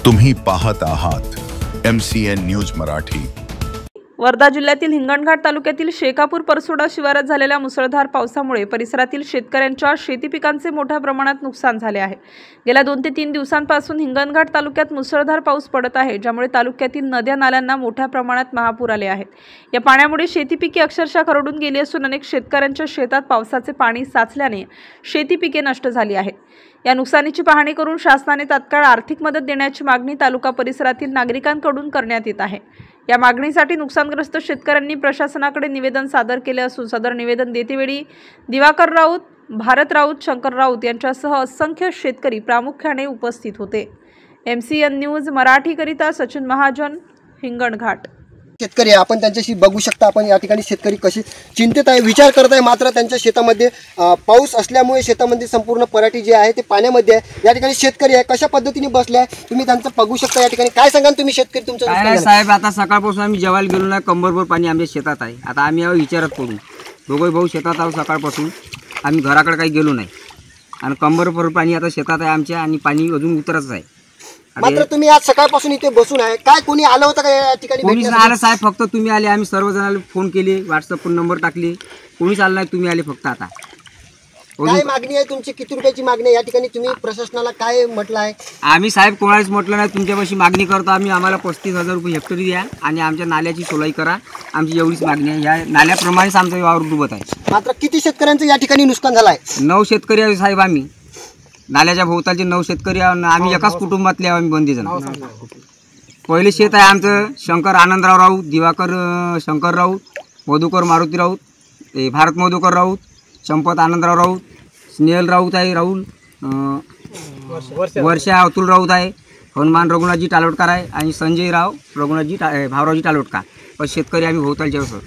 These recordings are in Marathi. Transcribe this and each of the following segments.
तुम्ही पाहत आहात MCN न्यूज मराठी। वर्धा जिल्ह्यातील हिंगणघाट तालुक्यातील शेकापूर परसोडा शिवारात झालेल्या मुसळधार पावसामुळे परिसरातील शेतकऱ्यांच्या शेती पिकांचे मोठ्या प्रमाणात नुकसान झाले आहे। गेल्या 2 ते 3 दिवसांपासून हिंगणघाट तालुक्यात मुसळधार पाऊस पडत आहे, ज्यामुळे तालुक्यातील नद्या नाल्यांना मोठ्या प्रमाणात महापूर आले आहेत। या पाण्यामुळे शेती पिके अक्षरशः खरडून गेली असून अनेक शेतकऱ्यांच्या शेतात पावसाचे पाणी साचल्याने शेती पिके नष्ट झाली आहेत। या नुकसानीची पाहणी करून शासनाने तात्काळ आर्थिक मदत देण्याची मागणी तालुका परिसरातील नागरिकांकडून करण्यात येत आहे। या मागणीसाठी नुकसानग्रस्त शेतकऱ्यांनी प्रशासनाकडे निवेदन सादर केले असून सदर निवेदन देतेवेळी दिवाकर राऊत, भारत राऊत, शंकर राऊत यांच्यासह असंख्य शेतकरी प्रामुख्याने उपस्थित होते। MCN न्यूज मराठीकरिता सचिन महाजन, हिंगणघाट। शेतकरी आपण त्यांच्याशी बघू शकता। आपण या ठिकाणी शेतकरी कशी चिंतित आहे, विचार करत आहे, मात्र त्यांच्या शेतामध्ये पाऊस असल्यामुळे शेतामध्ये संपूर्ण पराठी जे आहे ते पाण्यामध्ये आहे। या ठिकाणी शेतकरी आहे, कशा पद्धतीने बसले आहे तुम्ही त्यांचं बघू शकता। या ठिकाणी काय सांगाल तुम्ही शेतकरी तुमचं? काय नाही साहेब, आता सकाळपासून आम्ही जेवायला गेलो नाही, कंबरभर पाणी आमच्या शेतात आहे। आता आम्ही विचारत पडू, दोघे भाऊ शेतात आहोत, सकाळपासून आम्ही घराकडे काही गेलो नाही आणि कंबरभर पाणी आता शेतात आहे आमच्या आणि पाणी अजून उतरच आहे। मात्र तुम्ही आज सकाळपासून इथे बसून आहे, काय कोणी आलं होतं का या ठिकाणी? कोणीच नाही आलं साहेब, फक्त तुम्ही आले। आम्ही सर्वजणांना फोन केले, व्हॉट्सअप नंबर टाकले, कोणीच आलं नाही, तुम्ही आले फक्त। आता काय मागणी आहे तुमची? किती रुपयाची मागणी आहे? या ठिकाणी तुम्ही प्रशासनाला काय म्हटलं आहे? आम्ही साहेब कोणालाच म्हटलं नाही, तुमच्यापाशी मागणी करतो आम्ही। आम्हाला 35,000 रुपये हेक्टरी द्या आणि आमच्या नाल्याची सोलाई करा, आमची एवढीच मागणी आहे। या नाल्याप्रमाणेच आमचा वावर डुबत आहे। मात्र किती शेतकऱ्यांचं या ठिकाणी नुकसान झालं आहे? 9 शेतकरी आहे साहेब, आम्ही नाल्याच्या भोवतालचे 9 शेतकरी आहोत। आम्ही एकाच कुटुंबातले आहोत, आम्ही बंदीजण। पहिले शेत आहे आमचं शंकर आनंदराव राऊत, दिवाकर शंकर राऊत, मधुकर मारुती राऊत, भारत मधुकर राऊत, संपत आनंदराव राऊत, स्नेहल राऊत आहे, राहुल वर्षा अतुल राऊत आहे, हनुमान रघुनाथजी टालोटकर आहे आणि संजय राव रघुनाथजी भावरावजी टालोटकर। पण शेतकरी आम्ही भोवतालचे आहोत।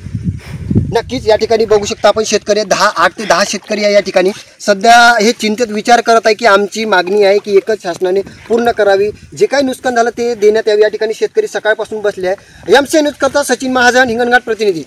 नक्कीच या ठिकाणी बघू शकता आपण, शेतकरी 8 ते 10 शेतकरी आहे या ठिकाणी। सध्या हे चिंतित विचार करत आहे की आमची मागणी आहे की एकच शासनाने पूर्ण करावी, जे काही नुकसान झालं ते देण्यात यावे। या ठिकाणी शेतकरी सकाळपासून बसले आहे। MCN न्यूज करता सचिन महाजन, हिंगणघाट प्रतिनिधी।